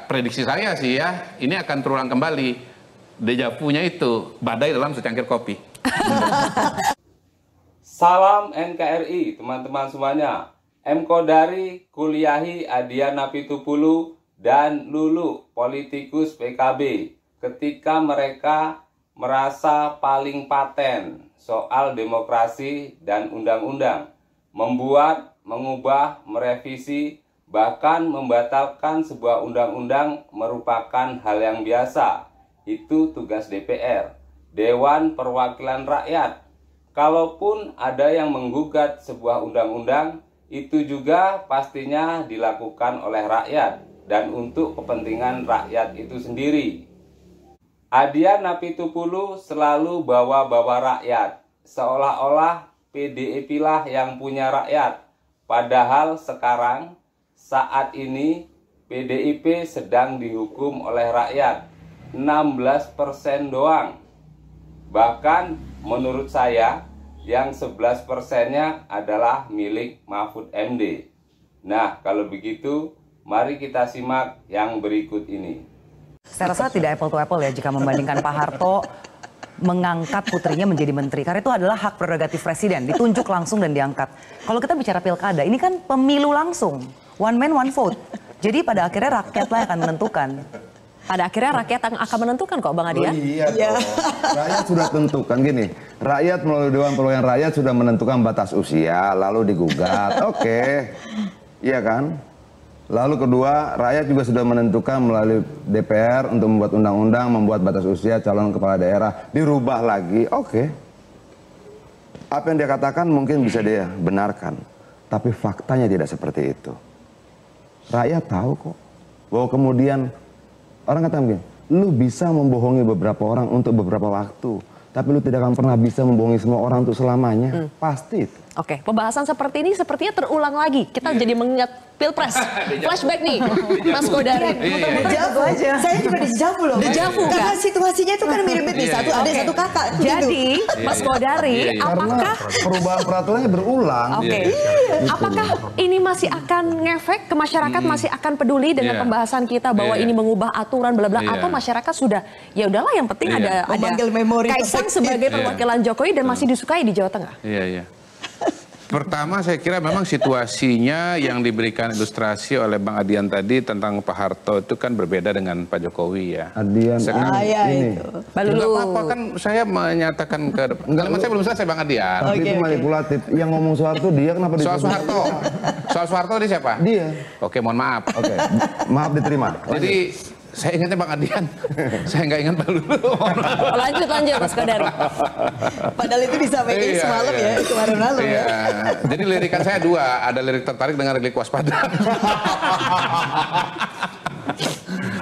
prediksi saya sih ya, ini akan terulang kembali. Deja vu-nya itu badai dalam secangkir kopi. Salam NKRI teman-teman semuanya. M. Kodari kuliahi Adiana Pitupulu dan Lulu politikus PKB ketika mereka merasa paling paten soal demokrasi dan undang-undang, membuat, mengubah, merevisi, bahkan membatalkan sebuah undang-undang merupakan hal yang biasa. Itu tugas DPR, Dewan Perwakilan Rakyat. Kalaupun ada yang menggugat sebuah undang-undang, itu juga pastinya dilakukan oleh rakyat dan untuk kepentingan rakyat itu sendiri. Adiana Pitupulu selalu bawa-bawa rakyat, seolah-olah PDIP lah yang punya rakyat. Padahal sekarang, saat ini, PDIP sedang dihukum oleh rakyat, 16% doang. Bahkan menurut saya, yang 11%-nya adalah milik Mahfud MD. Nah, kalau begitu, mari kita simak yang berikut ini. Saya rasa tidak apple to apple ya jika membandingkan Pak Harto mengangkat putrinya menjadi menteri. Karena itu adalah hak prerogatif presiden, ditunjuk langsung dan diangkat. Kalau kita bicara pilkada, ini kan pemilu langsung, one man one vote. Jadi pada akhirnya rakyatlah yang akan menentukan. Pada akhirnya rakyat yang akan menentukan kok Bang Adian. Oh, iya. Rakyat sudah tentukan gini. Rakyat melalui Dewan Perwakilan Rakyat sudah menentukan batas usia, lalu digugat. Oke. Iya kan? Lalu kedua, rakyat juga sudah menentukan melalui DPR untuk membuat undang-undang, membuat batas usia calon kepala daerah, dirubah lagi. Oke. Apa yang dia katakan mungkin bisa dia benarkan, tapi faktanya tidak seperti itu. Rakyat tahu kok bahwa kemudian orang kata begini, lu bisa membohongi beberapa orang untuk beberapa waktu, tapi lu tidak akan pernah bisa membohongi semua orang untuk selamanya. Pasti itu. Oke, pembahasan seperti ini sepertinya terulang lagi. Kita jadi mengingat Pilpres. Flashback nih, Mas Kodari. Dejavu aja. Saya juga dejavu loh. Dejavu kan? Karena situasinya itu kan mirip-mirip nih. Satu ada satu kakak. Jadi, Mas Kodari, apakah perubahan peraturannya berulang? Oke. Apakah ini masih akan ngefek ke masyarakat, masih akan peduli dengan pembahasan kita bahwa ini mengubah aturan bla bla, atau masyarakat sudah ya udahlah yang penting ada Kaisang sebagai perwakilan Jokowi dan masih disukai di Jawa Tengah. Iya. Pertama saya kira memang situasinya yang diberikan ilustrasi oleh Bang Adian tadi tentang Pak Harto itu kan berbeda dengan Pak Jokowi ya. Adian ini. Enggak apa-apa kan saya menyatakan ke kalimat saya belum selesai Bang Adian. Itu manipulatif. Yang ngomong Soeharto dia kenapa Soal Soeharto. Soal Soeharto tadi siapa? Dia. Oke, mohon maaf. Oke. Maaf diterima. Jadi saya ingatnya Bang Adian, saya nggak ingat Pak Lulu. Lanjut Mas Kodari. Padahal itu disampaikan semalam ya, kemarin lalu ya. Jadi lirikan saya dua, ada lirik tertarik dengan lirik waspada.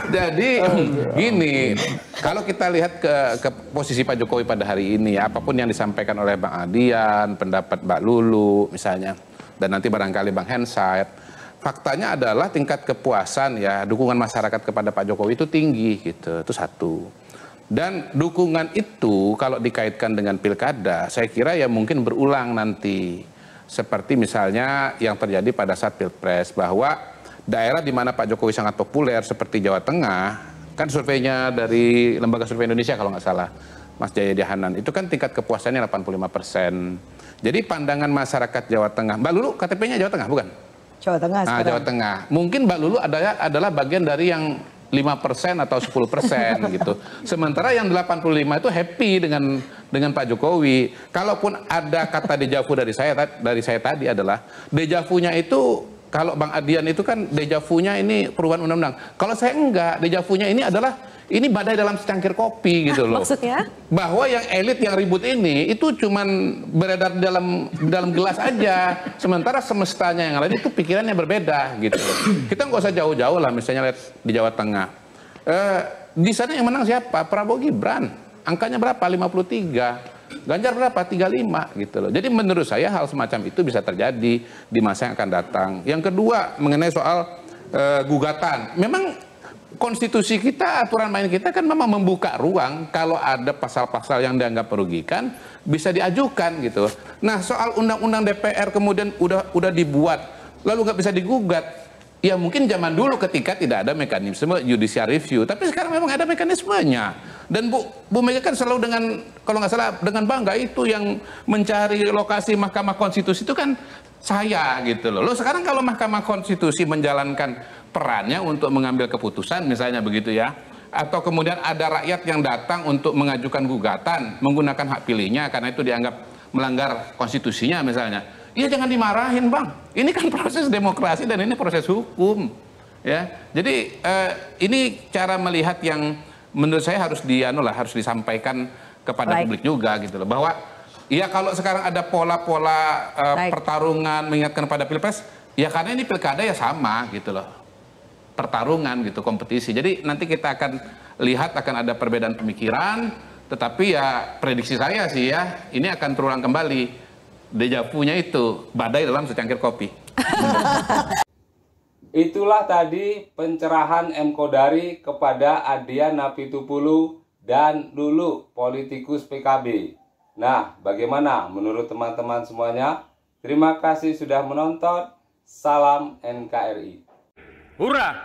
Jadi gini, kalau kita lihat ke posisi Pak Jokowi pada hari ini, apapun yang disampaikan oleh Bang Adian, pendapat Mbak Lulu misalnya, dan nanti barangkali Bang Hensait, faktanya adalah tingkat kepuasan ya dukungan masyarakat kepada Pak Jokowi itu tinggi gitu, itu satu. Dan dukungan itu kalau dikaitkan dengan pilkada, saya kira ya mungkin berulang nanti. Seperti misalnya yang terjadi pada saat Pilpres, bahwa daerah di mana Pak Jokowi sangat populer seperti Jawa Tengah, kan surveinya dari Lembaga Survei Indonesia kalau nggak salah, Mas Jayadi Hanan, itu kan tingkat kepuasannya 85%. Jadi pandangan masyarakat Jawa Tengah, Mbak Lulu KTP-nya Jawa Tengah bukan? Jawa Tengah sekarang. Jawa Tengah. Mungkin Mbak Lulu adalah bagian dari yang 5% atau 10% gitu. Sementara yang 85 itu happy dengan Pak Jokowi. Kalaupun ada kata dejavu dari saya tadi adalah dejavunya itu, kalau Bang Adian itu kan dejavunya ini perubahan undang-undang. Kalau saya enggak, dejavunya ini adalah ini badai dalam secangkir kopi gitu loh. Maksudnya? Bahwa yang elit yang ribut ini itu cuman beredar di dalam gelas aja. Sementara semestanya yang lain itu pikirannya berbeda gitu. Kita nggak usah jauh-jauh lah, misalnya lihat di Jawa Tengah. Di sana yang menang siapa? Prabowo Gibran. Angkanya berapa? 53. Ganjar berapa? 35 gitu loh. Jadi menurut saya hal semacam itu bisa terjadi di masa yang akan datang. Yang kedua mengenai soal gugatan. Memang konstitusi kita, aturan main kita kan memang membuka ruang kalau ada pasal-pasal yang dianggap merugikan bisa diajukan gitu. Nah soal undang-undang DPR kemudian udah dibuat lalu nggak bisa digugat, Ya mungkin zaman dulu ketika tidak ada mekanisme judicial review, tapi sekarang memang ada mekanismenya. Dan Bu Mega kan selalu dengan, kalau nggak salah, dengan bangga itu yang mencari lokasi Mahkamah Konstitusi itu kan saya gitu loh. Sekarang kalau Mahkamah Konstitusi menjalankan perannya untuk mengambil keputusan misalnya begitu ya, atau kemudian ada rakyat yang datang untuk mengajukan gugatan menggunakan hak pilihnya karena itu dianggap melanggar konstitusinya misalnya, ya jangan dimarahin Bang. Ini kan proses demokrasi dan ini proses hukum, ya. Jadi ini cara melihat yang menurut saya harus harus disampaikan kepada publik juga gitu loh, bahwa ya kalau sekarang ada pola-pola pertarungan mengingatkan pada pilpres, ya karena ini pilkada ya sama gitu loh, pertarungan gitu, kompetisi. Jadi nanti kita akan lihat akan ada perbedaan pemikiran, tetapi ya prediksi saya sih ya ini akan terulang kembali deja vu-nya itu, badai dalam secangkir kopi. Itulah tadi pencerahan M. Kodari kepada Adian Apitupulu dan Lulu, politikus PKB. Nah, bagaimana menurut teman-teman semuanya? Terima kasih sudah menonton. Salam NKRI. Hurrah!